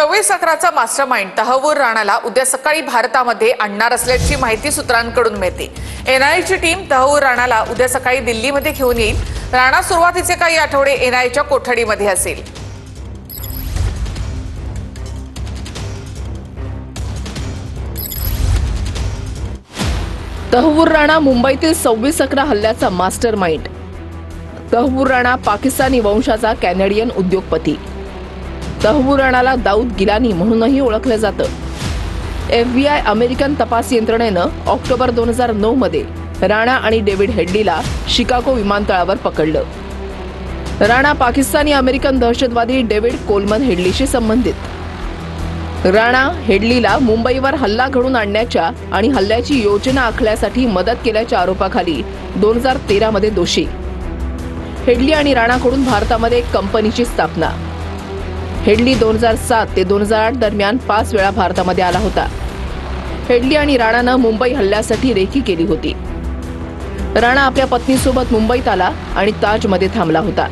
26/11चा mastermind Tahawwur राणाला उद्या सकाळी भारतामध्ये आणणार असल्याची माहिती सूत्रांकडून मिळते। एनआयएची टीम तहव्वूर राणाला उद्या सकाळी दिल्लीमध्ये घेऊन येईल। राणा सुरुवातीचे काही आठवडे एनआयएच्या कोठडीमध्ये असेल। तहव्वूर राणा मुंबईतील 26/11 हल्ल्याचा मास्टरमाइंड। तहव्वूर राणा पाकिस्तानी वंशाचा कॅनेडियन उद्योगपती। तहव्वूर राणाला दाऊद गिलानी म्हणूनही ओळखले जातं। FBI अमेरिकन तपास यंत्रणेनं ऑक्टोबर 2009 मध्ये राणा आणि डेव्हिड हेडलीला शिकागो विमानतळावर पकडलं। राणा पाकिस्तानी अमेरिकन दहशतवादी डेव्हिड कोलमन हेडलीशी संबंधित। राणा हेडलीला मुंबईवर हल्ला घडवून आणण्याच्या आणि हल्ल्याची योजना आखण्यासाठी मदत केल्याच्या आरोपाखाली 2013 मध्ये दोषी। हेडली आणि राणाकडून भारतामध्ये एक कंपनीची स्थापना। हेडली 2007 ते 2008 दरम्यान 5 वेळा भारतामध्ये आला होता। हेडली आणि राणानं मुंबई हल्ल्यासाठी रेकी केली होती। राणा आपल्या पत्नीसोबत मुंबईत आला आणि ताजमध्ये थांबला होता।